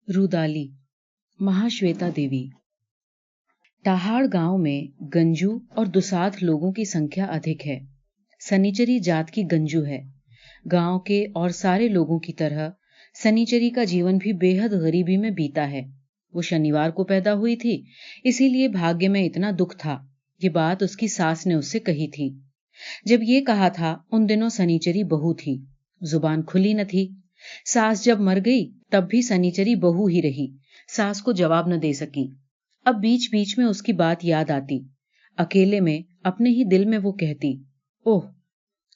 रुदाली महाश्वेता देवी। टाहाड़ गांव में गंजू और दुसाध लोगों की संख्या अधिक है। सनीचरी जात की गंजू है। गांव के और सारे लोगों की तरह सनीचरी का जीवन भी बेहद गरीबी में बीता है। वो शनिवार को पैदा हुई थी, इसीलिए भाग्य में इतना दुख था। ये बात उसकी सास ने उससे कही थी। जब ये कहा था उन दिनों सनीचरी बहू थी, जुबान खुली न थी। सास जब मर गई तब भी सनीचरी बहू ही रही, सास को जवाब न दे सकी। अब बीच बीच में उसकी बात याद आती। अकेले में अपने ही दिल में वो कहती, ओह,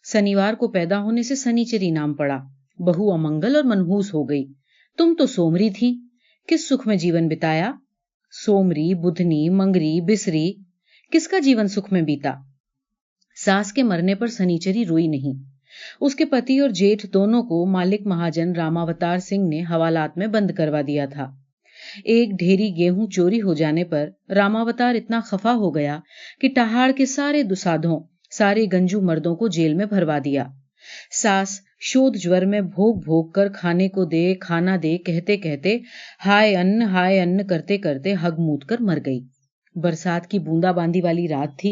शनिवार को पैदा होने से सनीचरी नाम पड़ा, बहू अमंगल और मनहूस हो गई। तुम तो सोमरी थी, किस सुख में जीवन बिताया। सोमरी, बुधनी, मंगरी, बिसरी, किसका जीवन सुख में बीता। सास के मरने पर सनीचरी रोई नहीं। उसके पति और जेठ दोनों को मालिक महाजन रामावतार सिंह ने हवालात में बंद करवा दिया था। एक ढेरी गेहूं चोरी हो जाने पर रामावतार इतना खफा हो गया कि टाहाड़ के सारे दुसाधों, सारे गंजू मर्दों को जेल में भरवा दिया। सास शोध ज्वर में भोग भोग कर खाने को दे, खाना दे कहते कहते हाय अन्न करते करते हगमूत कर मर गई। बरसात की बूंदाबांदी वाली रात थी।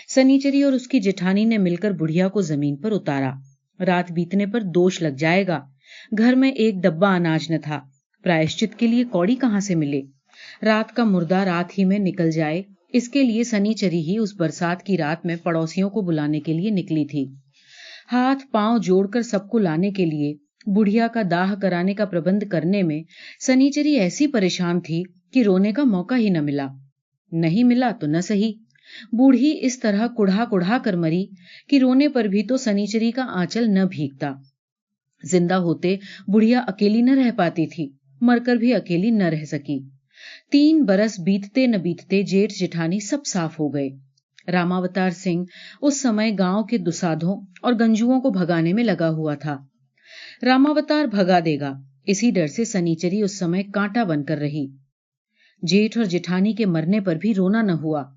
सनीचरी और उसकी जेठानी ने मिलकर बुढ़िया को जमीन पर उतारा। रात बीतने पर दोष लग जाएगा। घर में एक डब्बा अनाज न था, प्रायश्चित के लिए कौड़ी कहां से मिले। रात का मुर्दा रात ही में निकल जाए, इसके लिए सनीचरी ही उस बरसात की रात में पड़ोसियों को बुलाने के लिए निकली थी। हाथ पांव जोड़कर सबको लाने के लिए, बुढ़िया का दाह कराने का प्रबंध करने में सनीचरी ऐसी परेशान थी कि रोने का मौका ही न मिला। नहीं मिला तो न सही, बूढ़ी इस तरह कुढ़ा कुढ़ा कर मरी कि रोने पर भी तो सनीचरी का आंचल न भीगता। जिंदा होते बुढ़िया अकेली न रह पाती थी, मरकर भी अकेली न रह सकी। 3 बरस बीतते न बीतते जेठ जेठानी सब साफ हो गए। रामावतार सिंह उस समय गांव के दुसाधों और गंजुओं को भगाने में लगा हुआ था। रामावतार भगा देगा, इसी डर से सनीचरी उस समय कांटा बनकर रही। जेठ और जेठानी के मरने पर भी रोना न हुआ।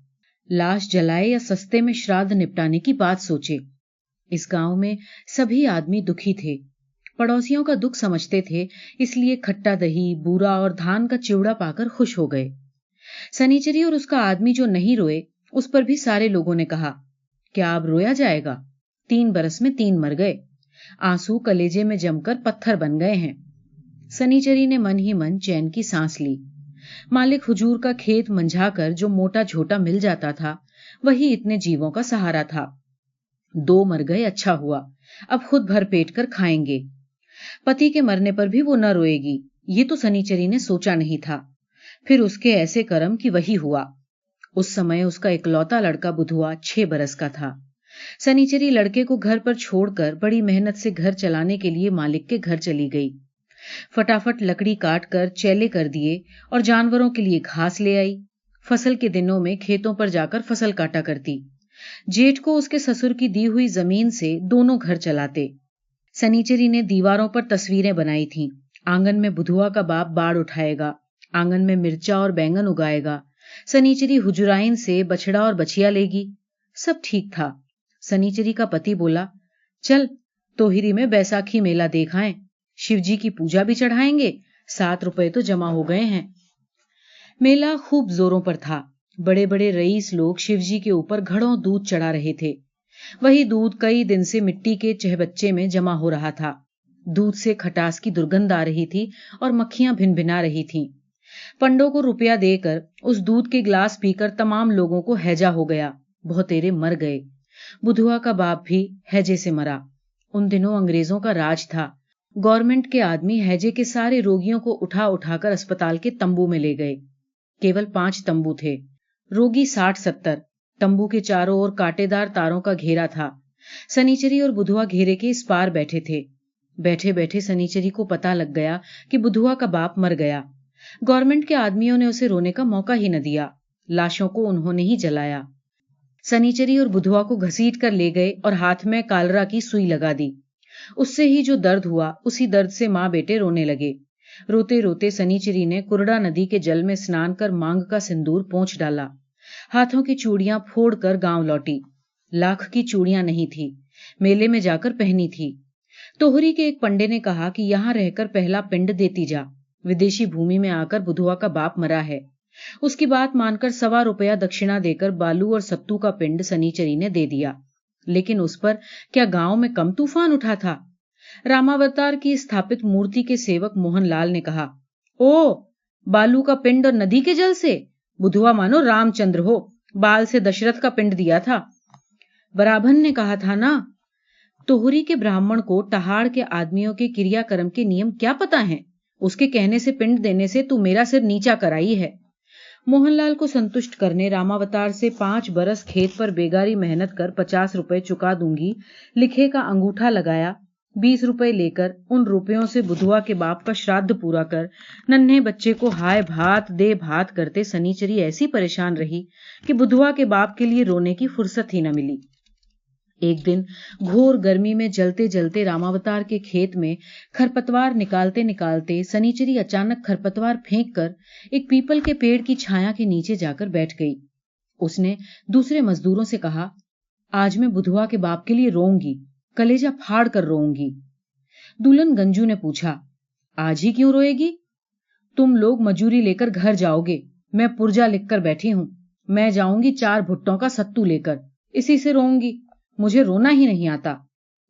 लाश जलाए या सस्ते में श्राद्ध निपटाने की बात सोचे। इस गांव में सभी आदमी दुखी थे, पड़ोसियों का दुख समझते थे, इसलिए खट्टा दही, बूरा और धान का चिवड़ा पाकर खुश हो गए। सनीचरी और उसका आदमी जो नहीं रोए, उस पर भी सारे लोगों ने कहा, क्या अब रोया जाएगा। 3 बरस में 3 मर गए, आंसू कलेजे में जमकर पत्थर बन गए हैं। सनीचरी ने मन ही मन चैन की सांस ली। मालिक हुजूर का खेत मंझाकर जो मोटा झोटा मिल जाता था, वही इतने जीवों का सहारा था। 2 मर गए, अच्छा हुआ, अब खुद भर पेट कर खाएंगे। पति के मरने पर भी वो न रोएगी, ये तो सनीचरी ने सोचा नहीं था। फिर उसके ऐसे कर्म कि वही हुआ। उस समय उसका इकलौता लड़का बुधुआ 6 बरस का था। सनीचरी लड़के को घर पर छोड़कर बड़ी मेहनत से घर चलाने के लिए मालिक के घर चली गई। फटाफट लकड़ी काट कर चैले कर दिए और जानवरों के लिए घास ले आई। फसल के दिनों में खेतों पर जाकर फसल काटा करती। जेठ को उसके ससुर की दी हुई जमीन से दोनों घर चलाते। सनीचरी ने दीवारों पर तस्वीरें बनाई थीं। आंगन में बुधुआ का बाप बाड़ उठाएगा, आंगन में मिर्चा और बैंगन उगाएगा। सनीचरी हुजराइन से बछड़ा और बछिया लेगी। सब ठीक था। सनीचरी का पति बोला, चल तोहिरी में बैसाखी मेला देखाएं, शिवजी की पूजा भी चढ़ाएंगे, 7 रुपए तो जमा हो गए हैं। मेला खूब जोरों पर था। बड़े बड़े रईस लोग शिवजी के ऊपर घड़ों दूध चढ़ा रहे थे। वही दूध कई दिन से मिट्टी के चहबच्चे में जमा हो रहा था। दूध से खटास की दुर्गंध आ रही थी और मक्खियां भिनभिना रही थीं। पंडों को रुपया देकर उस दूध के गिलास पीकर तमाम लोगों को हैजा हो गया। बहुतेरे मर गए। बुधुआ का बाप भी हैजे से मरा। उन दिनों अंग्रेजों का राज था। गवर्नमेंट के आदमी हैजे के सारे रोगियों को उठा उठाकर अस्पताल के तंबू में ले गए। केवल 5 तंबू थे, रोगी 60-70। तंबू के चारों ओर कांटेदार तारों का घेरा था। सनीचरी और बुधुआ घेरे के इस पार बैठे थे। बैठे बैठे सनीचरी को पता लग गया कि बुधुआ का बाप मर गया। गवर्नमेंट के आदमियों ने उसे रोने का मौका ही न दिया। लाशों को उन्होंने ही जलाया। सनीचरी और बुधुआ को घसीट कर ले गए और हाथ में कालरा की सुई लगा दी। उससे ही जो दर्द हुआ, उसी दर्द से माँ बेटे रोने लगे। रोते रोते सनीचरी ने कुरडा नदी के जल में स्नान कर मांग का सिंदूर पोंछ डाला। हाथों की चूड़ियां फोड़कर गांव लौटी। लाख की चूड़ियां नहीं थी, मेले में जाकर पहनी थी। तोहरी के एक पंडे ने कहा कि यहां रहकर पहला पिंड देती जा, विदेशी भूमि में आकर बुधुआ का बाप मरा है। उसकी बात मानकर ₹1.25 दक्षिणा देकर बालू और सत्तू का पिंड सनीचरी ने दे दिया। लेकिन उस पर क्या गांव में कम तूफान उठा था? रामावतार की स्थापित मूर्ति के सेवक मोहनलाल ने कहा, ओ, बालू का पिंड और नदी के जल से? बुधुआ मानो रामचंद्र हो, बाल से दशरथ का पिंड दिया था। बराभन ने कहा था ना। तोहरी के ब्राह्मण को टहाड़ के आदमियों के क्रियाकर्म के नियम क्या पता हैं? उसके कहने से पिंड देने से तू मेरा सिर नीचा कराई है। मोहनलाल को संतुष्ट करने रामावतार से 5 बरस खेत पर बेगारी मेहनत कर 50 रुपए चुका दूंगी लिखे का अंगूठा लगाया। 20 रुपए लेकर उन रुपयों से बुधुआ के बाप का श्राद्ध पूरा कर नन्हे बच्चे को हाय भात दे भात करते सनीचरी ऐसी परेशान रही कि बुधुआ के बाप के लिए रोने की फुर्सत ही न मिली। एक दिन घोर गर्मी में जलते जलते रामावतार के खेत में खरपतवार निकालते निकालते सनीचरी अचानक खरपतवार फेंक कर एक पीपल के पेड़ की छाया के नीचे जाकर बैठ गई। उसने दूसरे मजदूरों से कहा, आज मैं बुधुआ के बाप के लिए रोऊंगी, कलेजा फाड़ कर रोऊंगी। दुल्हन गंजू ने पूछा, आज ही क्यों रोएगी? तुम लोग मजूरी लेकर घर जाओगे, मैं पुर्जा लिखकर बैठी हूं। मैं जाऊंगी 4 भुट्टों का सत्तू लेकर, इसी से रोऊंगी। मुझे रोना ही नहीं आता।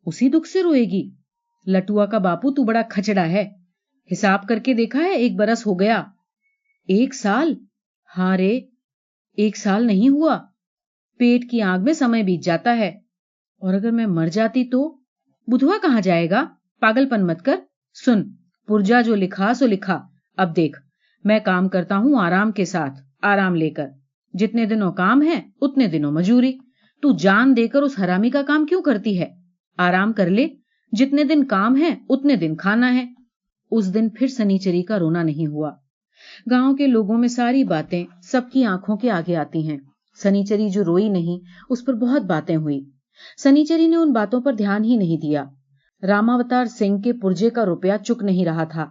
उसी दुख से रोएगी? लटुआ का बापू तू बड़ा खचड़ा है। हिसाब करके देखा है 1 बरस हो गया। 1 साल? हाँ रे, 1 साल नहीं हुआ। पेट की आग में समय बीत जाता है। और अगर मैं मर जाती तो? बुधुआ कहाँ जाएगा? पागलपन मत कर। सुन, पुर्जा जो लिखा सो लिखा। अब देख, मैं काम करता हूं आराम के साथ, आराम लेकर। जितने दिनों काम है उतने दिनों मजूरी। तू जान देकर उस हरामी का काम क्यों करती है? आराम कर ले, जितने दिन काम है उतने दिन खाना है। उस दिन फिर सनीचरी का रोना नहीं हुआ। गांव के लोगों में सारी बातें सबकी आंखों के आगे आती हैं। सनीचरी जो रोई नहीं, उस पर बहुत बातें हुई। सनीचरी ने उन बातों पर ध्यान ही नहीं दिया। रामावतार सिंह के पुर्जे का रुपया चुक नहीं रहा था।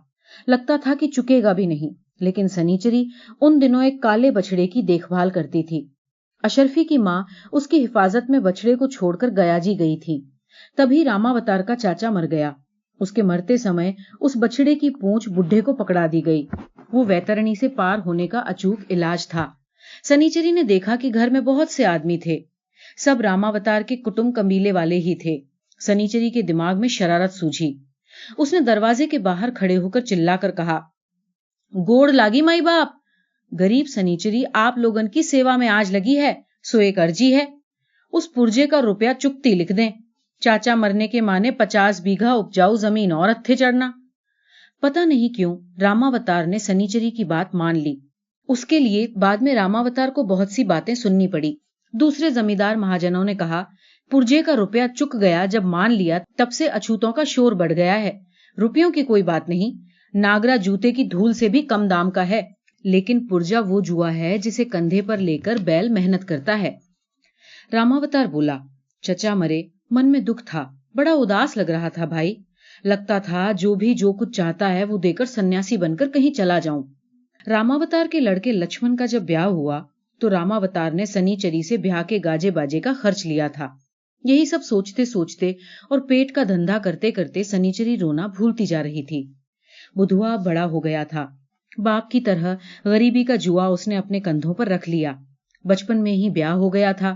लगता था कि चुकेगा भी नहीं। लेकिन सनीचरी उन दिनों एक काले बछड़े की देखभाल करती थी। अशरफी की माँ उसकी हिफाजत में बछड़े को छोड़कर गयाजी गई थी। तभी रामावतार का चाचा मर गया। उसके मरते समय उस बछड़े की पूंछ बुढ़े को पकड़ा दी गई। वो वैतरणी से पार होने का अचूक इलाज था। सनीचरी ने देखा कि घर में बहुत से आदमी थे। सब रामावतार के कुटुंब कबीले वाले ही थे। सनीचरी के दिमाग में शरारत सूझी। उसने दरवाजे के बाहर खड़े होकर चिल्लाकर कहा, गोड़ लागी माई बाप। गरीब सनीचरी आप लोगन की सेवा में आज लगी है, सो एक अर्जी है। उस पुर्जे का रुपया चुकती लिख दें। चाचा मरने के माने 50 बीघा उपजाऊ जमीन और हत्थे चढ़ना। पता नहीं क्यों रामावतार ने सनीचरी की बात मान ली। उसके लिए बाद में रामावतार को बहुत सी बातें सुननी पड़ी। दूसरे जमींदार महाजनों ने कहा, पुर्जे का रुपया चुक गया, जब मान लिया तब से अछूतों का शोर बढ़ गया है। रुपयों की कोई बात नहीं, नागरा जूते की धूल से भी कम दाम का है। लेकिन पुर्जा वो जुआ है जिसे कंधे पर लेकर बैल मेहनत करता है। रामावतार बोला, चचा मरे, मन में दुख था, बड़ा उदास लग रहा था भाई। लगता था जो भी जो कुछ चाहता है वो देकर सन्यासी बनकर कहीं चला जाऊं। रामावतार के लड़के लक्ष्मण का जब ब्याह हुआ तो रामावतार ने सनीचरी से ब्याह के गाजे बाजे का खर्च लिया था। यही सब सोचते सोचते और पेट का धंधा करते करते सनीचरी रोना भूलती जा रही थी। बुधुआ बड़ा हो गया था। बाप की तरह गरीबी का जुआ उसने अपने कंधों पर रख लिया। बचपन में ही ब्याह हो गया था।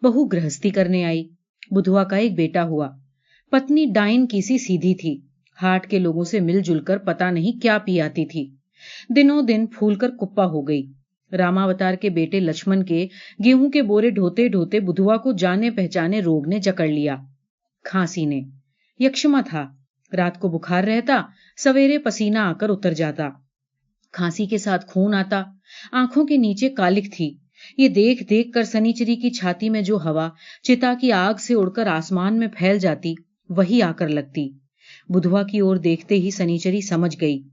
बहू गृहस्थी करने आई। बुधुआ का एक बेटा हुआ। पत्नी डाइन की सी सीधी थी। हाट के लोगों से मिलजुल कर पता नहीं क्या पी आती थी। दिनों दिन फूलकर कुप्पा हो गई। रामावतार के बेटे लक्ष्मण के गेहूं के बोरे ढोते ढोते बुधुआ को जाने पहचाने रोग ने जकड़ लिया। खांसी ने। यक्षमा था। रात को बुखार रहता, सवेरे पसीना आकर उतर जाता। खांसी के साथ खून आता। आंखों के नीचे कालिक थी। ये देख देख कर सनीचरी की छाती में जो हवा चिता की आग से उड़कर आसमान में फैल जाती, वही आकर लगती। बुधुआ की ओर देखते ही सनीचरी समझ गई,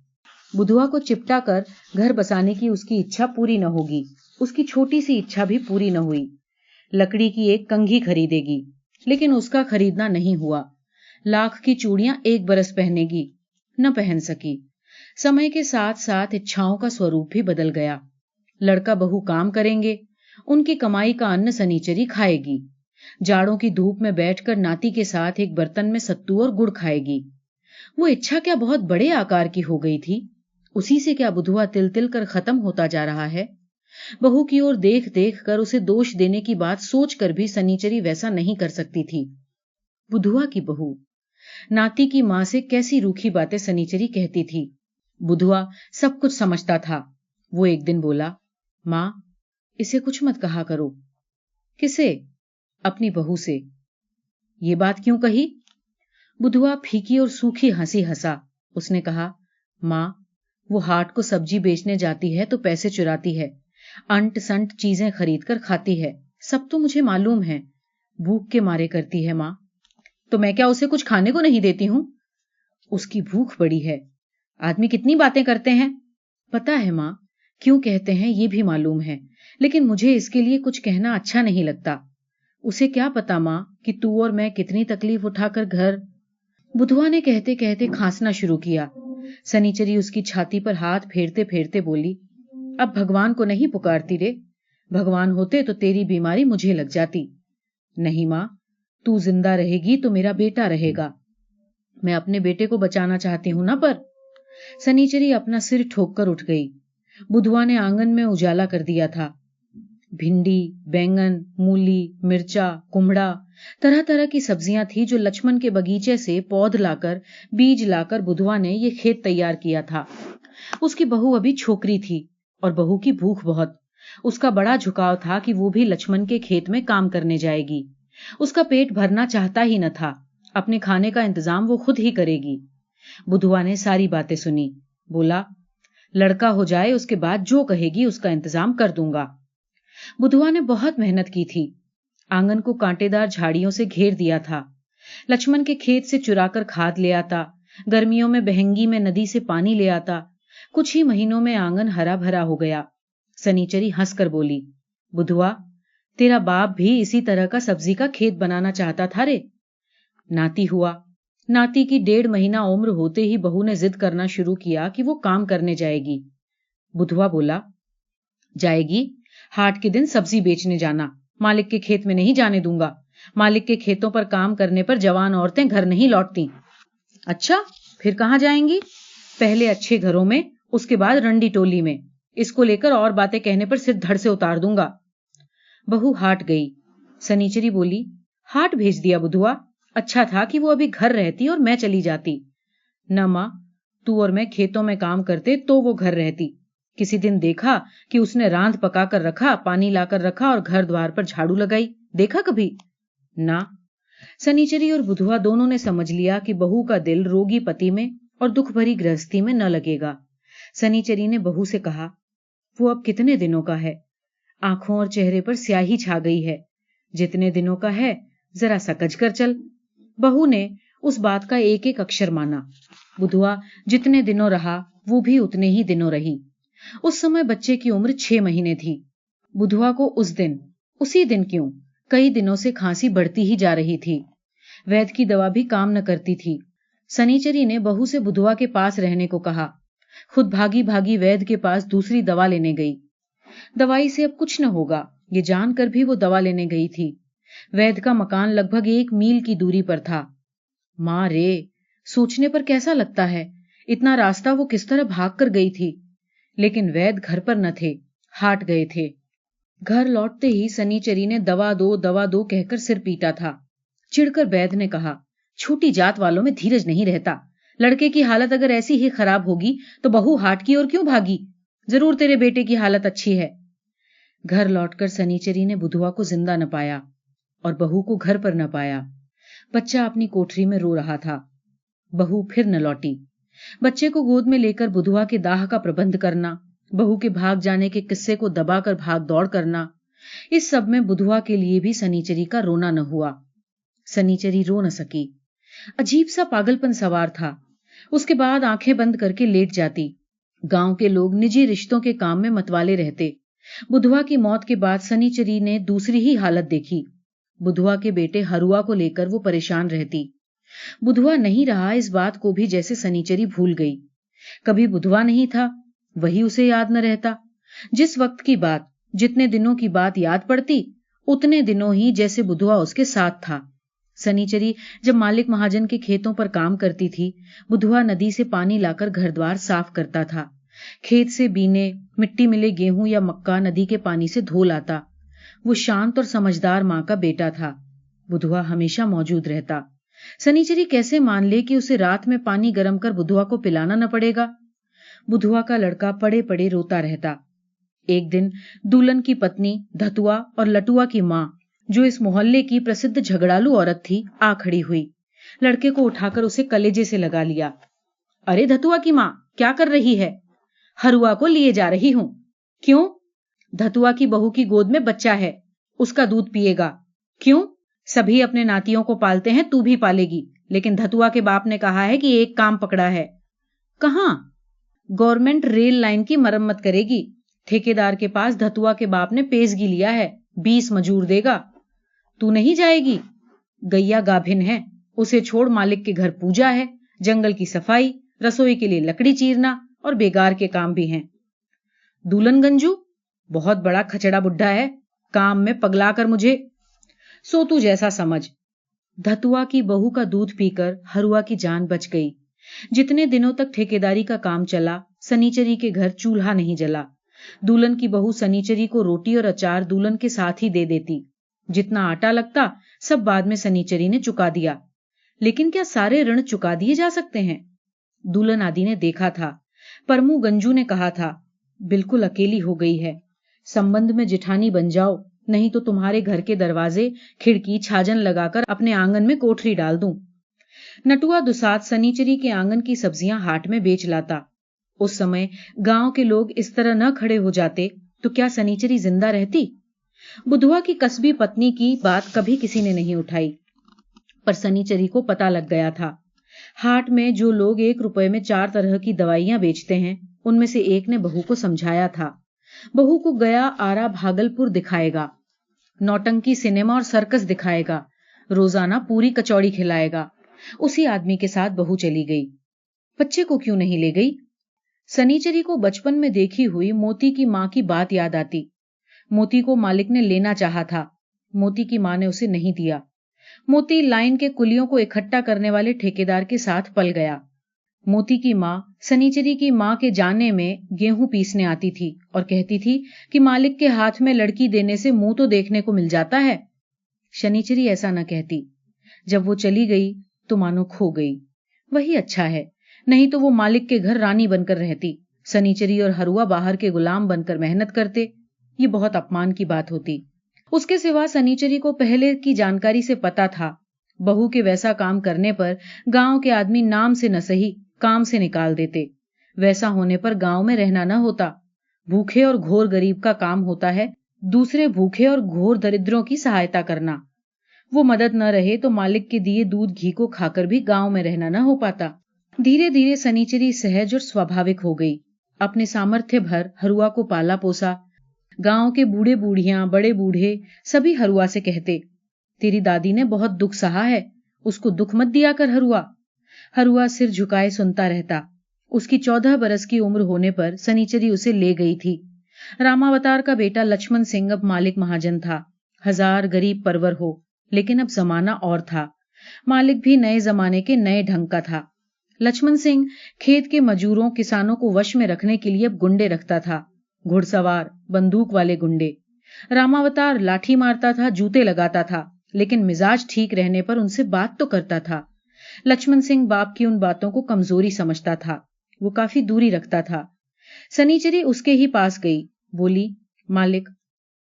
बुधुआ को चिपटा कर घर बसाने की उसकी इच्छा पूरी न होगी। उसकी छोटी सी इच्छा भी पूरी न हुई। लकड़ी की एक कंघी खरीदेगी, लेकिन उसका खरीदना नहीं हुआ। लाख की चूड़ियां 1 बरस पहनेगी, न पहन सकी। समय के साथ साथ इच्छाओं का स्वरूप भी बदल गया। लड़का बहू काम करेंगे, उनकी कमाई का अन्न सनीचरी खाएगी। जाड़ों की धूप में बैठकर नाती के साथ एक बर्तन में सत्तू और गुड़ खाएगी। वो इच्छा क्या बहुत बड़े आकार की हो गई थी। उसी से क्या बुधुआ तिल तिल कर खत्म होता जा रहा है? बहू की ओर देख देख कर उसे दोष देने की बात सोच कर भी सनीचरी वैसा नहीं कर सकती थी। बुधुआ की बहू नाती की मां से कैसी रूखी बातें सनीचरी कहती थी। बुधुआ सब कुछ समझता था। वो एक दिन बोला, मां, इसे कुछ मत कहा करो। किसे? अपनी बहू से। ये बात क्यों कही? बुधुआ फीकी और सूखी हंसी हंसा। उसने कहा, मां, वो हाट को सब्जी बेचने जाती है तो पैसे चुराती है, अंट संट चीजें खरीद कर खाती है, सब तो मुझे मालूम है। भूख के मारे करती है मां। तो मैं क्या उसे कुछ खाने को नहीं देती हूं? उसकी भूख बड़ी है। आदमी कितनी बातें करते हैं। पता है मां, क्यों कहते हैं ये भी मालूम है, लेकिन मुझे इसके लिए कुछ कहना अच्छा नहीं लगता। उसे क्या पता मां कि तू और मैं कितनी तकलीफ उठाकर घर। बुधुआ ने कहते कहते खांसना शुरू किया। सनीचरी उसकी छाती पर हाथ फेरते फेरते बोली, अब भगवान को नहीं पुकारती रे। भगवान होते तो तेरी बीमारी मुझे लग जाती। नहीं मां, तू जिंदा रहेगी तो मेरा बेटा रहेगा। मैं अपने बेटे को बचाना चाहती हूं ना। पर सनीचरी अपना सिर ठोक कर उठ गई। बुधुआ ने आंगन में उजाला कर दिया था। भिंडी, बैंगन, मूली, मिर्चा, कुमड़ा, तरह तरह की सब्जियां थी जो लक्ष्मण के बगीचे से पौध लाकर, बीज लाकर बुधुआ ने ये खेत तैयार किया था। उसकी बहू अभी छोकरी थी और बहू की भूख बहुत। उसका बड़ा झुकाव था कि वो भी लक्ष्मण के खेत में काम करने जाएगी। उसका पेट भरना चाहता ही न था। अपने खाने का इंतजाम वो खुद ही करेगी। बुधुआ ने सारी बातें सुनी। बोला, लड़का हो जाए उसके बाद जो कहेगी उसका इंतजाम कर दूंगा। बुधुआ ने बहुत मेहनत की थी। आंगन को कांटेदार झाड़ियों से घेर दिया था। लक्ष्मण के खेत से चुराकर खाद ले आता। गर्मियों में बहंगी में नदी से पानी ले आता। कुछ ही महीनों में आंगन हरा भरा हो गया। सनीचरी हंसकर बोली, बुधुआ, तेरा बाप भी इसी तरह का सब्जी का खेत बनाना चाहता था रे। नाती हुआ। नाती की 1.5 महीना उम्र होते ही बहू ने जिद करना शुरू किया कि वो काम करने जाएगी। बुधुआ बोला, जाएगी, हाट के दिन सब्जी बेचने जाना, मालिक के खेत में नहीं जाने दूंगा। मालिक के खेतों पर काम करने पर जवान औरतें घर नहीं लौटती। अच्छा, फिर कहां जाएंगी? पहले अच्छे घरों में, उसके बाद रंडी टोली में। इसको लेकर और बातें कहने पर सिर धड़ से उतार दूंगा। बहू हाट गई। सनीचरी बोली, हाट भेज दिया बुधुआ। अच्छा था कि वो अभी घर रहती और मैं चली जाती। न मां, तू और मैं खेतों में काम करते तो वो घर रहती। किसी दिन देखा कि उसने रांध पका कर रखा, पानी लाकर रखा और घर द्वार पर झाड़ू लगाई? देखा कभी? ना। सनीचरी और बुधुआ दोनों ने समझ लिया कि बहू का दिल रोगी पति में और दुख भरी गृहस्थी में न लगेगा। सनीचरी ने बहू से कहा, वो अब कितने दिनों का है? आंखों और चेहरे पर स्याही छा गई है। जितने दिनों का है जरा सकज कर चल। बहू ने उस बात का एक एक अक्षर माना। बुधुआ जितने दिनों रहा वो भी उतने ही दिनों रही। उस समय बच्चे की उम्र 6 महीने थी। बुधुआ को उस दिन, उसी दिन क्यों, कई दिनों से खांसी बढ़ती ही जा रही थी। वैद्य की दवा भी काम न करती थी। सनीचरी ने बहू से बुधुआ के पास रहने को कहा। खुद भागी भागी वैद्य के पास दूसरी दवा लेने गई। दवाई से अब कुछ न होगा, ये जानकर भी वो दवा लेने गई थी। वैद्य का मकान लगभग 1 मील की दूरी पर था। मां रे, सोचने पर कैसा लगता है, इतना रास्ता वो किस तरह भाग कर गई थी। लेकिन वैद्य घर पर न थे, हाट गए थे। घर लौटते ही सनीचरी ने दवा दो कहकर सिर पीटा था। चिढ़कर वैद्य ने कहा, छोटी जात वालों में धीरज नहीं रहता। लड़के की हालत अगर ऐसी ही खराब होगी तो बहू हाट की ओर क्यों भागी? जरूर तेरे बेटे की हालत अच्छी है। घर लौटकर सनीचरी ने बुधुआ को जिंदा न पाया और बहू को घर पर न पाया। बच्चा अपनी कोठरी में रो रहा था। बहू फिर न लौटी। बच्चे को गोद में लेकर बुधुआ के दाह का प्रबंध करना, बहू के भाग जाने के किस्से को दबाकर भाग दौड़ करना, इस सब में बुधुआ के लिए भी सनीचरी का रोना न हुआ। सनीचरी रो न सकी। अजीब सा पागलपन सवार था। उसके बाद आंखें बंद करके लेट जाती। गांव के लोग निजी रिश्तों के काम में मतवाले रहते। बुधुआ की मौत के बाद सनीचरी ने दूसरी ही हालत देखी। बुधुआ के बेटे हरुआ को लेकर वो परेशान रहती। बुधुआ नहीं रहा इस बात को भी जैसे सनीचरी भूल गई। कभी बुधुआ नहीं था, वही उसे याद न रहता। जिस वक्त की बात, जितने दिनों की बात याद पड़ती, उतने दिनों ही जैसे बुधुआ उसके साथ था। सनीचरी जब मालिक महाजन के खेतों पर काम करती थी, बुधुआ नदी से पानी लाकर घर द्वार साफ करता था। खेत से बीने, मिट्टी मिले गेहूं या मक्का नदी के पानी से धो लाता। वो शांत और समझदार माँ का बेटा था। बुधवा हमेशा मौजूद रहता। सनीचरी कैसे मान ले कि उसे रात में पानी गर्म कर बुधवा को पिलाना न पड़ेगा। बुधवा का लड़का पड़े पड़े रोता रहता। एक दिन दूल्हन की पत्नी धतुआ और लटुआ की माँ, जो इस मोहल्ले की प्रसिद्ध झगड़ालू औरत थी, आ खड़ी हुई। लड़के को उठाकर उसे कलेजे से लगा लिया। अरे धतुआ की माँ, क्या कर रही है? हरुआ को लिए जा रही हूं। क्यों? धतुआ की बहू की गोद में बच्चा है, उसका दूध पिएगा। क्यों? सभी अपने नातियों को पालते हैं, तू भी पालेगी। लेकिन धतुआ के बाप ने कहा है कि एक काम पकड़ा है। कहां? गवर्नमेंट रेल लाइन की मरम्मत करेगी। ठेकेदार के पास धतुआ के बाप ने पेशगी लिया है, 20 मजूर देगा। तू नहीं जाएगी? गैया गाभिन है, उसे छोड़। मालिक के घर पूजा है, जंगल की सफाई, रसोई के लिए लकड़ी चीरना और बेगार के काम भी हैं। दूल्हन गंजू बहुत बड़ा खचड़ा बुड्ढा है, काम में पगला कर मुझे। सो तू जैसा समझ। धतुआ की बहू का दूध पीकर हरुआ की जान बच गई। जितने दिनों तक ठेकेदारी का काम चला, सनीचरी के घर चूल्हा नहीं जला। दूल्हन की बहू सनीचरी को रोटी और अचार दूल्हन के साथ ही दे देती। जितना आटा लगता सब बाद में सनीचरी ने चुका दिया। लेकिन क्या सारे ऋण चुका दिए जा सकते हैं? दूल्हन आदि ने देखा था। परमू गंजू ने कहा था, बिल्कुल अकेली हो गई है, संबंध में जिठानी बन जाओ, नहीं तो तुम्हारे घर के दरवाजे खिड़की छाजन लगाकर अपने आंगन में कोठरी डाल दूं। नटुआ दुसात सनीचरी के आंगन की सब्जियां हाट में बेच लाता। उस समय गांव के लोग इस तरह न खड़े हो जाते तो क्या सनीचरी जिंदा रहती? बुधवा की कस्बी पत्नी की बात कभी किसी ने नहीं उठाई, पर सनीचरी को पता लग गया था। हाट में जो लोग 1 रुपए में 4 तरह की दवाइयां बेचते हैं, उनमें से एक ने बहू को समझाया था, बहू को गया, आरा, भागलपुर दिखाएगा, नौटंकी सिनेमा और सर्कस दिखाएगा, रोजाना पूरी कचौड़ी खिलाएगा। उसी आदमी के साथ बहू चली गई। बच्चे को क्यों नहीं ले गई? सनीचरी को बचपन में देखी हुई मोती की मां की बात याद आती। मोती को मालिक ने लेना चाहा था, मोती की मां ने उसे नहीं दिया। मोती लाइन के कुलियों को इकट्ठा करने वाले ठेकेदार के साथ पल गया। मोती की मां सनीचरी की मां के जाने में गेहूं पीसने आती थी और कहती थी कि मालिक के हाथ में लड़की देने से मुंह तो देखने को मिल जाता है। शनिचरी ऐसा न कहती। जब वो चली गई तो मानो खो गई। वही अच्छा है, नहीं तो वो मालिक के घर रानी बनकर रहती, सनीचरी और हरुआ बाहर के गुलाम बनकर मेहनत करते। ये बहुत अपमान की बात होती। उसके सिवा सनीचरी को पहले की जानकारी से पता था, बहू के वैसा काम करने पर गांव के आदमी नाम से न सही काम से निकाल देते। वैसा होने पर गांव में रहना न होता। भूखे और घोर गरीब का काम होता है दूसरे भूखे और घोर दरिद्रों की सहायता करना। वो मदद न रहे तो मालिक के दिए दूध घी को खाकर भी गांव में रहना न हो पाता। धीरे धीरे सनीचरी सहज और स्वाभाविक हो गई। अपने सामर्थ्य भर हरुआ को पाला पोसा। गांव के बूढ़े बूढ़ियां, बड़े बूढ़े सभी हरुआ से कहते, तेरी दादी ने बहुत दुख सहा है, उसको दुख मत दिया कर हरुआ। हरुआ सिर झुकाए सुनता रहता। उसकी 14 बरस की उम्र होने पर सनीचरी उसे ले गई थी। रामावतार का बेटा लक्ष्मण सिंह अब मालिक महाजन था। हजार गरीब परवर हो, लेकिन अब जमाना और था। मालिक भी नए जमाने के नए ढंग का था। लक्ष्मण सिंह खेत के मजूरों, किसानों को वश में रखने के लिए अब गुंडे रखता था, घुड़सवार, बंदूक वाले गुंडे। रामावतार लाठी मारता था, जूते लगाता था, लेकिन मिजाज ठीक रहने पर उनसे बात तो करता था। लक्ष्मण सिंह बाप की उन बातों को कमजोरी समझता था। वो काफी दूरी रखता था। सनीचरी उसके ही पास गई, बोली, मालिक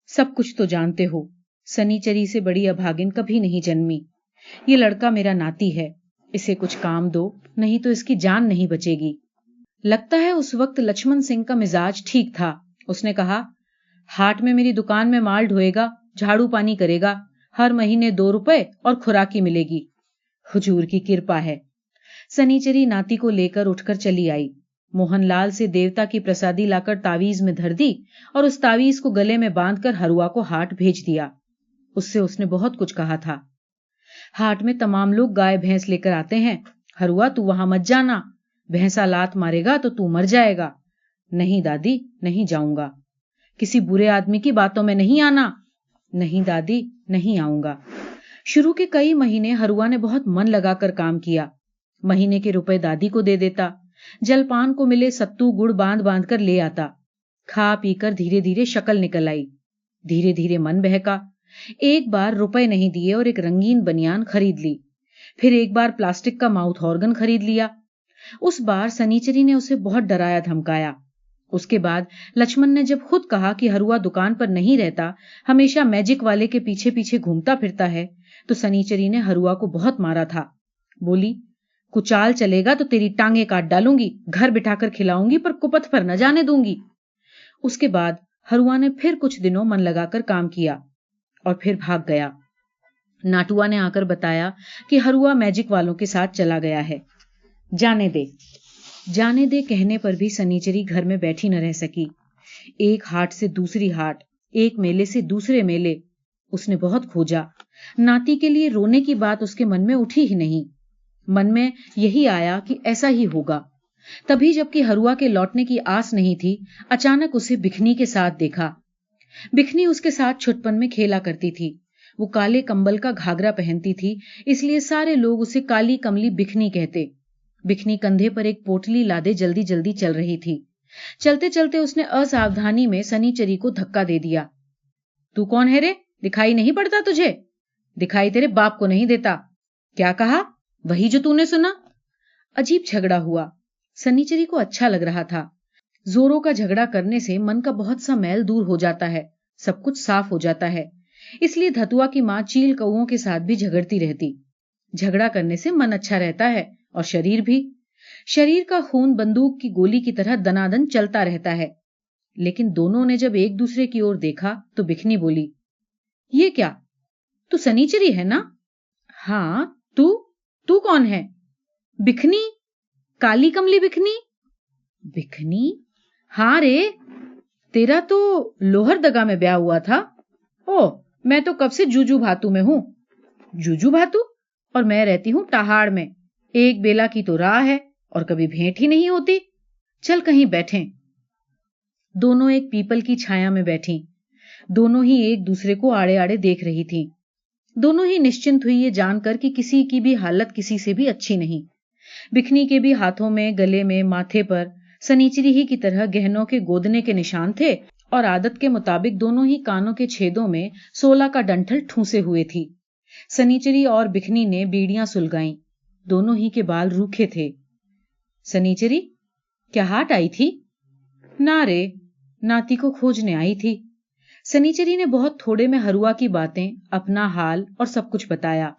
सब कुछ तो जानते हो, सनीचरी से बड़ी अभागिन कभी नहीं जन्मी। ये लड़का मेरा नाती है, इसे कुछ काम दो, नहीं तो इसकी जान नहीं बचेगी। लगता है उस वक्त लक्ष्मण सिंह का मिजाज ठीक था। उसने कहा, हाट में मेरी दुकान में माल ढोएगा, झाड़ू पानी करेगा, हर महीने 2 रुपए और खुराकी मिलेगी। हुजूर की कृपा है। सनीचरी नाती को लेकर उठकर चली आई। मोहनलाल से देवता की प्रसादी लाकर तावीज में धर दी और उस तावीज को गले में बांधकर हरुआ को हाट भेज दिया। उससे उसने बहुत कुछ कहा था। हाट में तमाम लोग गाय भैंस लेकर आते हैं, हरुआ तू वहां मत जाना, भैंसा लात मारेगा तो तू मर जाएगा। नहीं दादी, नहीं जाऊंगा। किसी बुरे आदमी की बातों में नहीं आना। नहीं दादी, नहीं आऊंगा। शुरू के कई महीने हरुआ ने बहुत मन लगाकर काम किया। महीने के रुपए दादी को दे देता, जलपान को मिले सत्तू गुड़ बांध बांध कर ले आता। खा पीकर धीरे धीरे शक्ल निकल आई। धीरे धीरे मन बहका। एक बार रुपए नहीं दिए और एक रंगीन बनियान खरीद ली। फिर एक बार प्लास्टिक का माउथ ऑर्गन खरीद लिया। उस बार सनीचरी ने उसे बहुत डराया धमकाया। उसके बाद लक्ष्मण ने जब खुद कहा कि हरुआ दुकान पर नहीं रहता, हमेशा मैजिक वाले के पीछे पीछे घूमता फिरता है, तो सनीचरी ने हरुआ को बहुत मारा था। बोली, कुचाल चलेगा तो तेरी टांगे काट डालूंगी, घर बिठाकर खिलाऊंगी पर कुपथ पर न जाने दूंगी। उसके बाद हरुआ ने फिर कुछ दिनों मन लगाकर काम किया और फिर भाग गया। नाटुआ ने आकर बताया कि हरुआ मैजिक वालों के साथ चला गया है। जाने दे कहने पर भी सनीचरी घर में बैठी न रह सकी। एक हाट से दूसरी हाट, एक मेले से दूसरे मेले, उसने बहुत खोजा। नाती के लिए रोने की बात उसके मन में उठी ही नहीं। मन में यही आया कि ऐसा ही होगा। तभी जबकि हरुआ के लौटने की आस नहीं थी, अचानक उसे बिखनी के साथ देखा। बिखनी उसके साथ छुटपन में खेला करती थी। वो काले कंबल का घाघरा पहनती थी, इसलिए सारे लोग उसे काली कमली बिखनी कहते। बिखनी कंधे पर एक पोटली लादे जल्दी जल्दी चल रही थी। चलते चलते उसने असावधानी में सनीचरी को धक्का दे दिया। तू कौन है रे? दिखाई नहीं पड़ता तुझे? दिखाई तेरे बाप को नहीं देता। क्या कहा? वही जो तूने सुना। अजीब झगड़ा हुआ। सनीचरी को अच्छा लग रहा था। जोरों का झगड़ा करने से मन का बहुत सा मैल दूर हो जाता है, सब कुछ साफ हो जाता है। इसलिए धतुआ की मां चील कौओं के साथ भी झगड़ती रहती। झगड़ा करने से मन अच्छा रहता है और शरीर भी। शरीर का खून बंदूक की गोली की तरह दनादन चलता रहता है। लेकिन दोनों ने जब एक दूसरे की ओर देखा तो बिखनी बोली, ये क्या? तू सनीचरी है ना? हाँ, तू कौन है? बिखनी, काली कमली बिखनी। बिखनी? हाँ रे, तेरा तो लोहरदगा में ब्याह हुआ था। ओ, मैं तो कब से जूजू भातू में हूं। जूजू भातू? और मैं रहती हूं टाहाड़ में। एक बेला की तो राह है और कभी भेंट ही नहीं होती। चल कहीं बैठें। दोनों एक पीपल की छाया में बैठी। दोनों ही एक दूसरे को आड़े आड़े देख रही थी। दोनों ही निश्चिंत हुई ये जानकर कि किसी की भी हालत किसी से भी अच्छी नहीं। बिखनी के भी हाथों में, गले में, माथे पर सनीचरी ही की तरह गहनों के गोदने के निशान थे और आदत के मुताबिक दोनों ही कानों के छेदों में 16 का डंठल ठूंसे हुए थी। सनीचरी और बिखनी ने बीड़ियां सुलगाईं। दोनों ही के बाल रूखे थे। सनीचरी, क्या हाट आई थी? ना रे, नाती को खोजने आई थी। सनीचरी ने बहुत थोड़े में हरुआ की बातें, अपना हाल और सब कुछ बताया।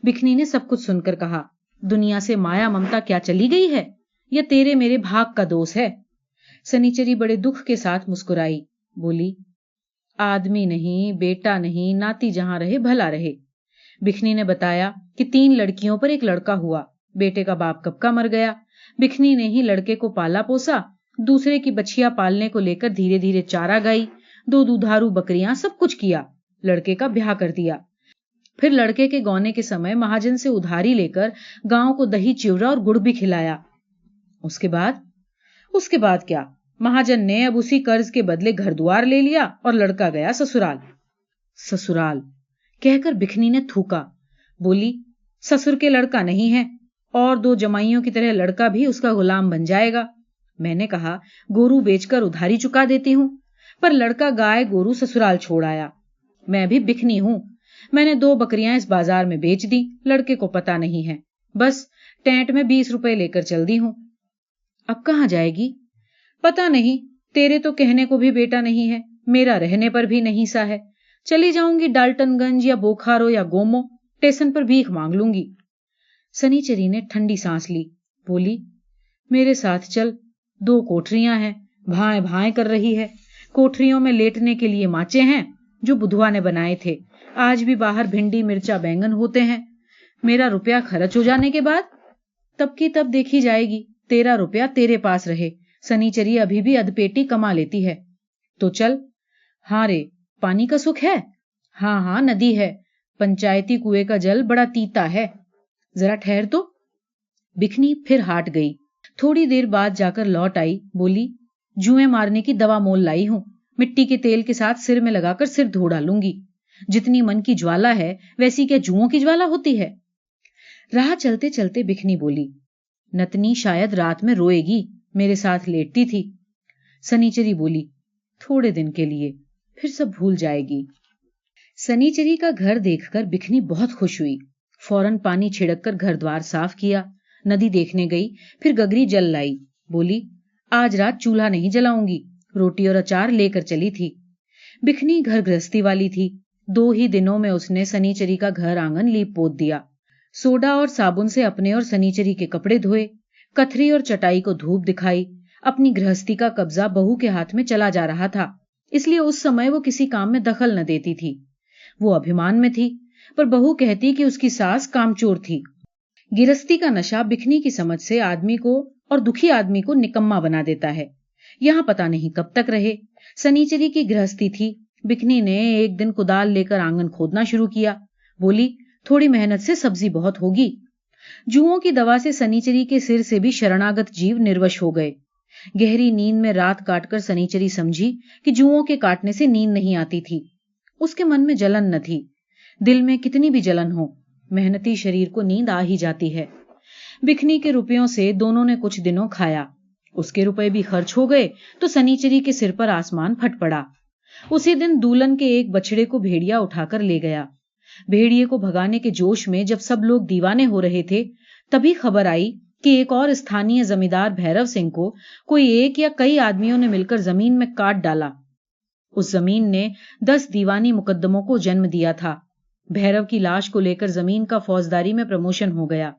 बिखनी ने सब कुछ सुनकर कहा, दुनिया से माया ममता क्या चली गई है या तेरे मेरे भाग का दोष है? सनीचरी बड़े दुख के साथ मुस्कुराई। बोली, आदमी नहीं, बेटा नहीं, नाती जहां रहे भला रहे। बिखनी ने बताया कि 3 लड़कियों पर एक लड़का हुआ। बेटे का बाप कब का मर गया। बिखनी ने ही लड़के को पाला पोसा। दूसरे की बछिया पालने को लेकर धीरे धीरे चारा गाई, 2 दुधारू बकरियां, सब कुछ किया। लड़के का ब्याह कर दिया। फिर लड़के के गौने के समय महाजन से उधारी लेकर गांव को दही चिवड़ा और गुड़ भी खिलाया। उसके बाद क्या? महाजन ने अब उसी कर्ज के बदले घर द्वार ले लिया और लड़का गया ससुराल। ससुराल कहकर बिखनी ने थूका। बोली, ससुर के लड़का नहीं है और 2 जमाइयों की तरह लड़का भी उसका गुलाम बन जाएगा। मैंने कहा, गोरू बेचकर उधारी चुका देती हूं, पर लड़का गाय गोरू ससुराल छोड़ आया। मैं भी बिखनी हूं। मैंने 2 बकरियां इस बाजार में बेच दी। लड़के को पता नहीं है। बस टेंट में 20 रुपए लेकर चल दी हूं। अब कहां जाएगी? पता नहीं। तेरे तो कहने को भी बेटा नहीं है, मेरा रहने पर भी नहीं सा है। चली जाऊंगी डाल्टनगंज या बोखारो या गोमो, स्टेशन पर भीख मांग लूंगी। सनीचरी ने ठंडी सांस ली। बोली, मेरे साथ चल। 2 कोठरियां हैं, भाएं भाएं कर रही है। कोठरियों में लेटने के लिए माचे हैं जो बुधवा ने बनाए थे। आज भी बाहर भिंडी मिर्चा बैंगन होते हैं। मेरा रुपया खर्च हो जाने के बाद तब की तब देखी जाएगी। तेरा रुपया तेरे पास रहे। सनीचरी अभी भी अधपेटी कमा लेती है। तो चल। हाँ रे, पानी का सुख है? हाँ हाँ, नदी है। पंचायती कुएं का जल बड़ा तीता है। जरा ठहर तो। बिखनी फिर हाट गई। थोड़ी देर बाद जाकर लौट आई। बोली, जुएं मारने की दवा मोल लाई हूं। मिट्टी के तेल के साथ सिर में लगाकर सिर धो डालूंगी। जितनी मन की ज्वाला है वैसी क्या जुओं की ज्वाला होती है? राह चलते चलते बिखनी बोली, नतनी शायद रात में रोएगी, मेरे साथ लेटती थी। सनीचरी बोली, थोड़े दिन के लिए, फिर सब भूल जाएगी। सनीचरी का घर देखकर बिखनी बहुत खुश हुई। फौरन पानी छिड़क कर घर द्वार साफ किया, नदी देखने गई, फिर गगरी जल लाई। बोली, आज रात चूल्हा नहीं जलाऊंगी, रोटी और अचार लेकर चली थी। बिखनी घर गृहस्थी वाली थी। 2 ही दिनों में उसने सनीचरी का घर आंगन लीप पोत दिया। सोडा और साबुन से अपने और सनीचरी के कपड़े धोए, कथरी और चटाई को धूप दिखाई। अपनी गृहस्थी का कब्जा बहू के हाथ में चला जा रहा था, इसलिए उस समय वो किसी काम में दखल न देती थी। वो अभिमान में थी, पर बहू कहती कि उसकी सास कामचोर थी। गिरस्ती का नशा बिखनी की समझ से आदमी को और दुखी आदमी को निकम्मा बना देता है। यहाँ पता नहीं कब तक रहे। सनीचरी की गृहस्थी थी। बिखनी ने एक दिन कुदाल लेकर आंगन खोदना शुरू किया। बोली, थोड़ी मेहनत से सब्जी बहुत होगी। जुओं की दवा से सनीचरी के सिर से भी शरणागत जीव निर्वश हो गए। गहरी नींद में रात काटकर सनीचरी समझी कि जुओं के काटने से नींद नहीं आती थी। उसके मन में जलन न थी। दिल में कितनी भी जलन हो, मेहनती शरीर को नींद आ ही जाती है। बिखनी के रुपयों से दोनों ने कुछ दिनों खाया। उसके रुपए भी खर्च हो गए तो सनीचरी के सिर पर आसमान फट पड़ा। उसी दिन दूलन के एक बछड़े को भेड़िया उठाकर ले गया। भेड़िए को भगाने के जोश में जब सब लोग दीवाने हो रहे थे, तभी खबर आई कि एक और स्थानीय जमींदार भैरव सिंह को कोई एक या कई आदमियों ने मिलकर जमीन में काट डाला। उस जमीन ने 10 दीवानी मुकद्दमों को जन्म दिया था। भैरव की लाश को लेकर जमीन का फौजदारी में प्रमोशन हो गया।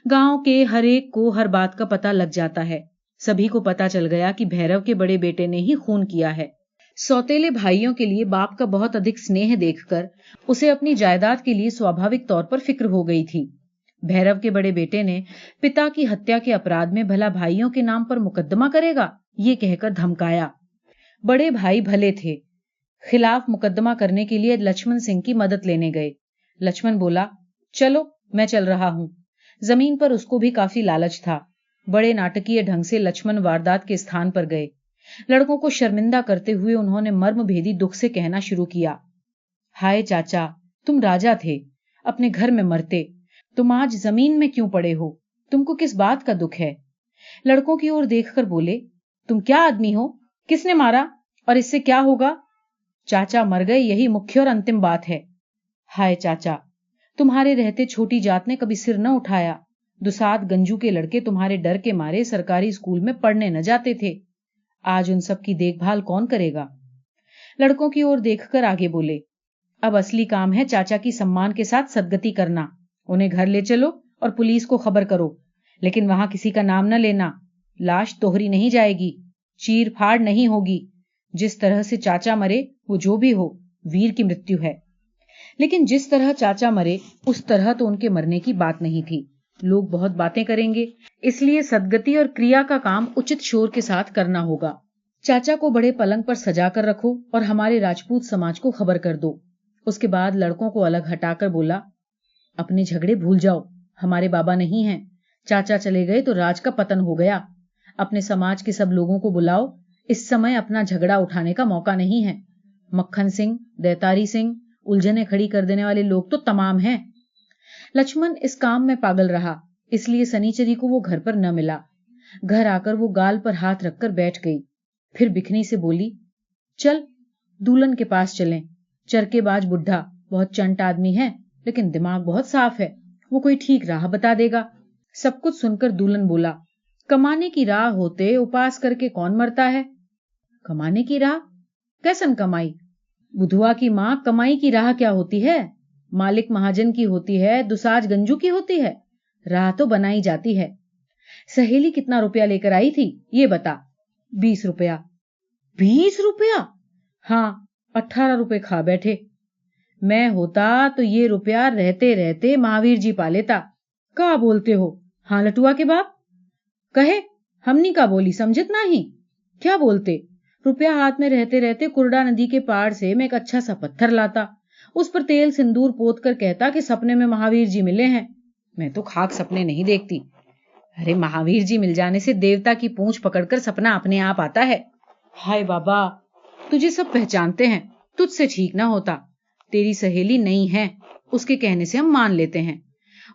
गांव के हर एक को हर बात का पता लग जाता है। सभी को पता चल गया कि भैरव के बड़े बेटे ने ही खून किया है। सौतेले भाइयों के लिए बाप का बहुत अधिक स्नेह देखकर उसे अपनी जायदाद के लिए स्वाभाविक तौर पर फिक्र हो गई थी। भैरव के बड़े बेटे ने पिता की हत्या के अपराध में भला भाइयों के नाम पर मुकद्दमा करेगा, ये कहकर धमकाया। बड़े भाई भले थे, खिलाफ मुकद्दमा करने के लिए लक्ष्मण सिंह की मदद लेने गए। लक्ष्मण बोला, चलो मैं चल रहा हूं। जमीन पर उसको भी काफी लालच था। बड़े नाटकीय ढंग से लक्ष्मण वारदात के स्थान पर गए। लड़कों को शर्मिंदा करते हुए उन्होंने मर्म भेदी दुख से कहना शुरू किया, हाय चाचा, तुम राजा थे, अपने घर में मरते, तुम आज जमीन में क्यों पड़े हो? तुमको किस बात का दुख है? लड़कों की ओर देखकर बोले, तुम क्या आदमी हो? किसने मारा और इससे क्या होगा? चाचा मर गए, यही मुख्य और अंतिम बात है। हाय चाचा, तुम्हारे रहते छोटी जात ने कभी सिर न उठाया। दुसाद गंजू के लड़के तुम्हारे डर के मारे सरकारी स्कूल में पढ़ने न जाते थे। आज उन सब की देखभाल कौन करेगा? लड़कों की ओर देखकर आगे बोले, अब असली काम है चाचा की सम्मान के साथ सदगति करना। उन्हें घर ले चलो और पुलिस को खबर करो, लेकिन वहां किसी का नाम न लेना। लाश तोहरी नहीं जाएगी, चीर फाड़ नहीं होगी। जिस तरह से चाचा मरे वो जो भी हो, वीर की मृत्यु है। लेकिन जिस तरह चाचा मरे उस तरह तो उनके मरने की बात नहीं थी। लोग बहुत बातें करेंगे, इसलिए सदगति और क्रिया का काम उचित शोर के साथ करना होगा। चाचा को बड़े पलंग पर सजा कर रखो और हमारे राजपूत समाज को खबर कर दो। उसके बाद लड़कों को अलग हटाकर बोला, अपने झगड़े भूल जाओ, हमारे बाबा नहीं हैं। चाचा चले गए तो राज का पतन हो गया। अपने समाज के सब लोगों को बुलाओ, इस समय अपना झगड़ा उठाने का मौका नहीं है। मक्खन सिंह, दैतारी सिंह, उलझने खड़ी कर देने वाले लोग तो तमाम हैं। लक्ष्मण इस काम में पागल रहा, इसलिए सनीचरी को वो घर पर न मिला। घर आकर वो गाल पर हाथ रखकर बैठ गई। फिर बिखनी से बोली, चल दूल्हन के पास चलें। चरकेबाज बुढ़ा, बहुत चंट आदमी है, लेकिन दिमाग बहुत साफ है, वो कोई ठीक राह बता देगा। सब कुछ सुनकर दूल्हन बोला, कमाने की राह होते उपास करके कौन मरता है? कमाने की राह? कैसन कमाई? बुधुआ की माँ, कमाई की राह क्या होती है? मालिक महाजन की होती है, दुसाज गंजू की होती है। राह तो बनाई जाती है। सहेली कितना रुपया लेकर आई थी, ये बता। 20 रुपया। 20 रुपया? हाँ, 18 रुपए खा बैठे। मैं होता तो ये रुपया रहते रहते महावीर जी पा लेता। क्या बोलते हो? हाँ लटुआ के बाप। कहे, हमनी का बोली समझत नहीं। क्या बोलते? रुपया हाथ में रहते रहते कुरडा नदी के पार से मैं एक अच्छा सा पत्थर लाता, उस पर तेल सिंदूर पोत कर कहता कि सपने में महावीर जी मिले हैं। मैं तो खाक सपने नहीं देखती। अरे महावीर जी मिल जाने से देवता की पूंछ पकड़कर सपना अपने आप आता है। हाय बाबा, तुझे सब पहचानते हैं, तुझसे ठीक ना होता। तेरी सहेली नहीं है, उसके कहने से हम मान लेते हैं।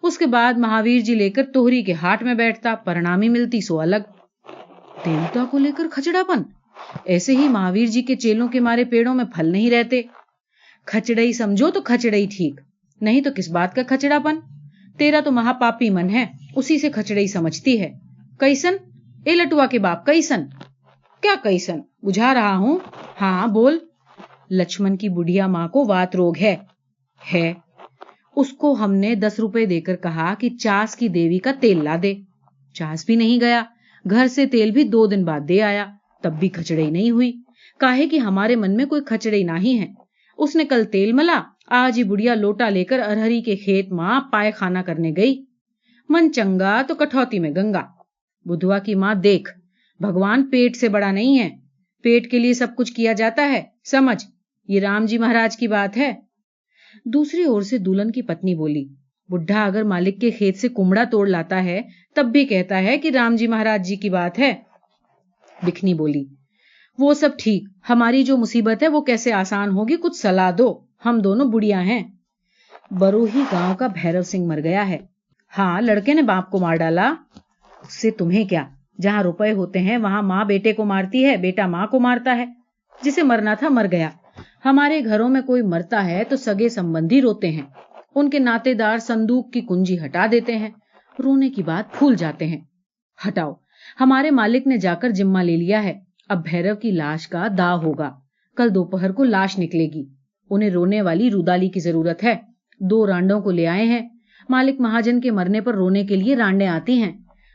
उसके बाद महावीर जी लेकर तोहरी के हाट में बैठता, परिणामी मिलती सो अलग। देवता को लेकर खचड़ापन? ऐसे ही महावीर जी के चेलों के मारे पेड़ों में फल नहीं रहते। खचड़ई समझो तो खचड़ई ठीक, नहीं तो किस बात का खचड़ापन? तेरा तो महापापी मन है, उसी से खचड़ई समझती है। कैसन? ए लटुआ के बाप, कैसन? क्या कैसन? बुझा रहा हूं। हाँ बोल। लक्ष्मण की बुढ़िया माँ को वात रोग है। उसको हमने 10 रुपए देकर कहा कि चास की देवी का तेल ला दे। चास भी नहीं गया, घर से तेल भी 2 दिन बाद दे आया, तब भी खचड़ई नहीं हुई। काहे कि हमारे मन में कोई खचड़ई नहीं है। उसने कल तेल मला, आज ही बुढ़िया लोटा लेकर अरहरी के खेत माँ पाय खाना करने गई। मन चंगा तो कठौती में गंगा। बुधवा की माँ देख, भगवान पेट से बड़ा नहीं है, पेट के लिए सब कुछ किया जाता है, समझ, ये राम जी महाराज की बात है। दूसरी ओर से दुल्हन की पत्नी बोली, बुढ़ा अगर मालिक के खेत से कुमड़ा तोड़ लाता है तब भी कहता है कि राम जी महाराज जी की बात है। बिखनी बोली, वो सब ठीक, हमारी जो मुसीबत है वो कैसे आसान होगी, कुछ सलाह दो, हम दोनों बुढ़िया हैं। बरोही गांव का भैरव सिंह मर गया है। हाँ, लड़के ने बाप को मार डाला। उससे तुम्हें क्या, जहां रुपए होते हैं वहां माँ बेटे को मारती है, बेटा माँ को मारता है। जिसे मरना था मर गया। हमारे घरों में कोई मरता है तो सगे संबंधी रोते हैं, उनके नातेदार संदूक की कुंजी हटा देते हैं, रोने की बात भूल जाते हैं। हटाओ, हमारे मालिक ने जाकर जिम्मा ले लिया है, अब भैरव की लाश का दाह होगा। कल दोपहर को लाश निकलेगी। उन्हें रोने वाली रुदाली की जरूरत है। 2 रांडों को ले आए हैं। मालिक महाजन के मरने पर रोने के लिए रांडें आती हैं।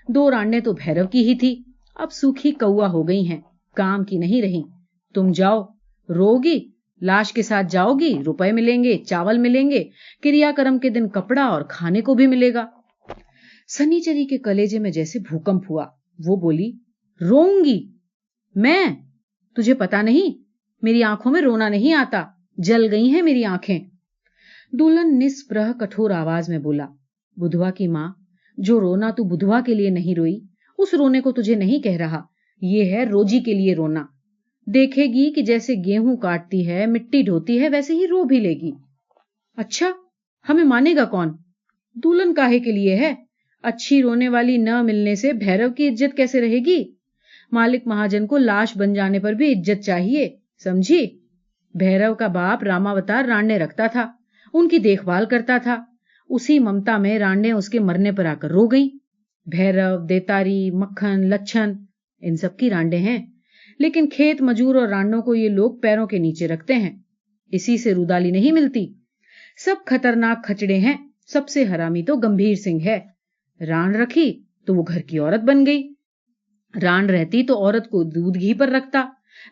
2 रांडें तो भैरव की ही थी, अब सूखी कौआ हो गई हैं, काम की नहीं रही। तुम जाओ, रोगी, लाश के साथ जाओगी, रुपए मिलेंगे, चावल मिलेंगे, क्रियाक्रम के दिन कपड़ा और खाने को भी मिलेगा। सनीचरी के कलेजे में जैसे भूकंप हुआ। वो बोली, रोऊंगी मैं? तुझे पता नहीं, मेरी आंखों में रोना नहीं आता, जल गई हैं मेरी आंखें। दुल्हन निस्पृह कठोर आवाज में बोला, बुधवा की माँ, जो रोना तू बुधवा के लिए नहीं रोई, उस रोने को तुझे नहीं कह रहा, ये है रोजी के लिए रोना। देखेगी कि जैसे गेहूं काटती है, मिट्टी ढोती है, वैसे ही रो भी लेगी। अच्छा, हमें मानेगा कौन? दुल्हन काहे के लिए है? अच्छी रोने वाली न मिलने से भैरव की इज्जत कैसे रहेगी? मालिक महाजन को लाश बन जाने पर भी इज्जत चाहिए, समझी? भैरव का बाप रामावतार रांडे रखता था, उनकी देखभाल करता था। उसी ममता में रांडे उसके मरने पर आकर रो गई। भैरव, देतारी, मक्खन, लच्छन, इन सब की रांडे हैं, लेकिन खेत मजूर और रांडों को ये लोग पैरों के नीचे रखते हैं। इसी से रुदाली नहीं मिलती। सब खतरनाक खचड़े हैं, सबसे हरामी तो गंभीर सिंह है। रांड रखी तो वो घर की औरत बन गई। रांड रहती तो औरत को दूध घी पर रखता।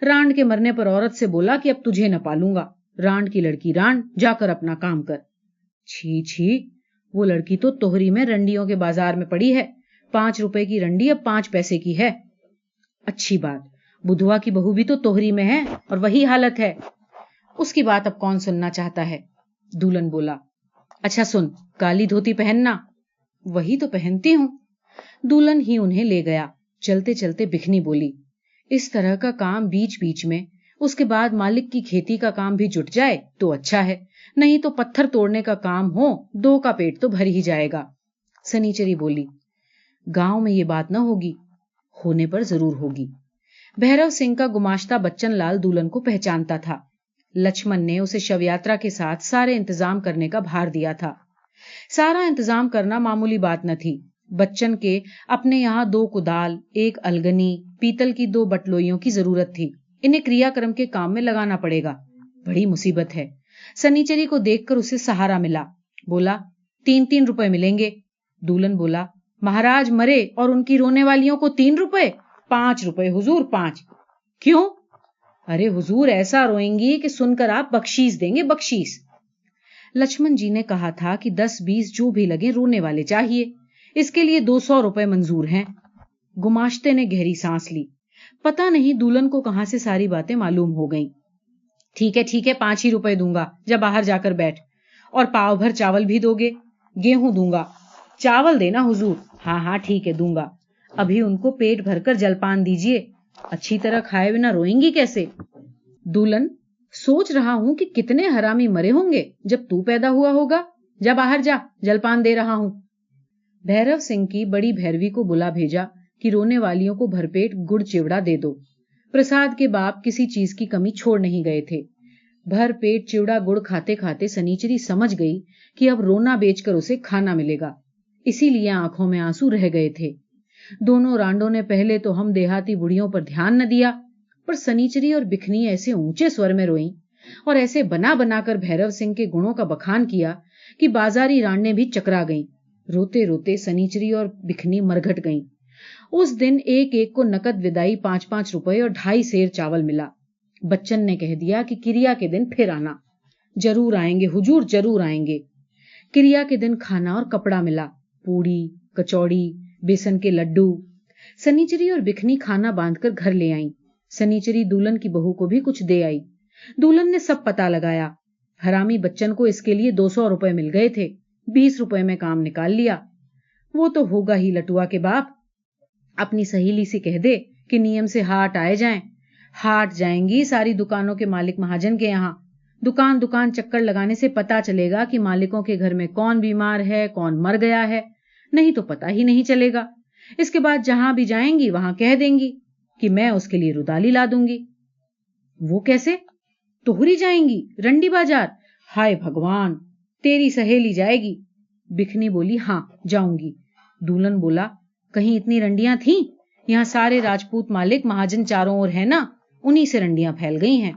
रांड के मरने पर औरत से बोला कि अब तुझे न पालूंगा। रांड की लड़की रांड, जाकर अपना काम कर। छी छी, वो लड़की तो तोहरी में रंडियों के बाजार में पड़ी है। 5 रुपए की रंडी अब 5 पैसे की है। अच्छी बात, बुधवा की बहू भी तो तोहरी में है और वही हालत है। उसकी बात अब कौन सुनना चाहता है? दुल्हन बोला, अच्छा सुन, काली धोती पहनना। वही तो पहनती हूं। दुल्हन ही उन्हें ले गया। चलते चलते बिखनी बोली, इस तरह का काम बीच बीच में, उसके बाद मालिक की खेती का काम भी जुट जाए तो अच्छा है, नहीं तो पत्थर तोड़ने का काम हो, 2 का पेट तो भर ही जाएगा। सनीचरी बोली, गांव में ये बात न होगी, होने पर जरूर होगी। भैरव सिंह का गुमाश्ता बच्चन लाल दुल्हन को पहचानता था। लक्ष्मण ने उसे शव यात्रा के साथ सारे इंतजाम करने का भार दिया था। सारा इंतजाम करना मामूली बात न थी। बच्चन के अपने यहाँ 2 कुदाल, 1 अलगनी, पीतल की 2 बटलोइयों की जरूरत थी। इन्हें क्रियाक्रम के काम में लगाना पड़ेगा। बड़ी मुसीबत है। सनीचरी को देखकर उसे सहारा मिला। बोला, 3-3 रुपए मिलेंगे। दुल्हन बोला, महाराज मरे और उनकी रोने वालियों को 3 रुपए? 5 रुपए हुजूर, 5। क्यों? अरे हुजूर, ऐसा रोएंगी कि सुनकर आप बख्शीश देंगे, बख्शीश। लक्ष्मण जी ने कहा था कि 10-20 जो भी लगे रोने वाले चाहिए। इसके लिए 200 रुपए मंजूर हैं। गुमाश्ते ने गहरी सांस ली। पता नहीं दुल्हन को कहां से सारी बातें मालूम हो गईं। ठीक है, 5 ही रुपए दूंगा, जब बाहर जाकर बैठ। और पाव भर चावल भी दोगे? गेहूं दूंगा। चावल देना हुजूर। हाँ, ठीक है, दूंगा। अभी उनको पेट भरकर जलपान दीजिए, अच्छी तरह खाए बिना रोएंगी कैसे? दुल्हन, सोच रहा हूं कि कितने हरामी मरे होंगे जब तू पैदा हुआ होगा। جا باہر جا، جلپان دے رہا ہوں۔ بھیرو سنگھ کی بڑی بھیروی کو بلا بھیجا کہ رونے والیوں کو بھرپیٹ گڑ چیوڑا دے دو۔ پرساد کے باپ کسی چیز کی کمی چھوڑ نہیں گئے تھے۔ بھر پیٹ چیوڑا گڑ کھاتے کھاتے سنیچری سمجھ گئی کہ اب رونا بیچ کر اسے کھانا ملے گا، اسی لیے آنکھوں میں آنسو رہ گئے تھے۔ دونوں رانڈوں نے پہلے تو ہم دیہاتی بڑھیوں پر دھیان نہ دیا، پر سنیچری اور بکھنی ایسے اونچے سور میں روئیں اور ایسے بنا بنا کر بھیرو سنگھ کے گنوں کا بخان کیا کہ بازاری رانڈیں بھی چکرا گئیں۔ روتے روتے سنیچری اور بکھنی مرگھٹ گئیں۔ اس دن ایک ایک کو نقد ودائی 5-5 روپے اور 2.5 سیر چاول ملا۔ بچن نے کہہ دیا کہ کریا کے دن پھر آنا۔ ضرور آئیں گے حضور، ضرور آئیں گے۔ کریا کے دن کھانا اور کپڑا ملا، پوڑی، کچوڑی، بیسن کے لڈو۔ سنیچری اور بکھنی کھانا باندھ کر گھر لے آئیں۔ سنیچری دولن کی بہو کو بھی کچھ دے آئی۔ دولن نے سب پتہ لگایا۔ حرامی بچن کو اس کے لیے 200 روپے مل گئے تھے، 20 روپے میں کام نکال لیا۔ وہ تو ہوگا ہی لٹوا کے باپ۔ اپنی سہیلی سے کہہ دے کہ نیم سے ہاٹ آئے جائیں۔ ہاٹ جائیں گی ساری دکانوں کے مالک مہاجن کے یہاں۔ دکان دکان چکر لگانے سے پتا چلے گا کہ مالکوں کے گھر میں کون بیمار ہے، کون مر گیا ہے، نہیں تو پتا ہی نہیں چلے گا۔ اس کے بعد جہاں بھی جائیں گی وہاں کہہ دیں گی کہ میں اس کے لیے رودالی لا دوں گی۔ وہ کیسے؟ توہری جائیں گی رنڈی بازار؟ ہائے بھگوان، تیری سہیلی جائے گی۔ بکھنی بولی ہاں جاؤں گی۔ دولن بولا کہیں اتنی رنڈیاں تھیں؟ یہاں سارے راجپوت مالک مہاجن چاروں اور ہیں نا، انہی سے رنڈیاں پھیل گئی ہیں۔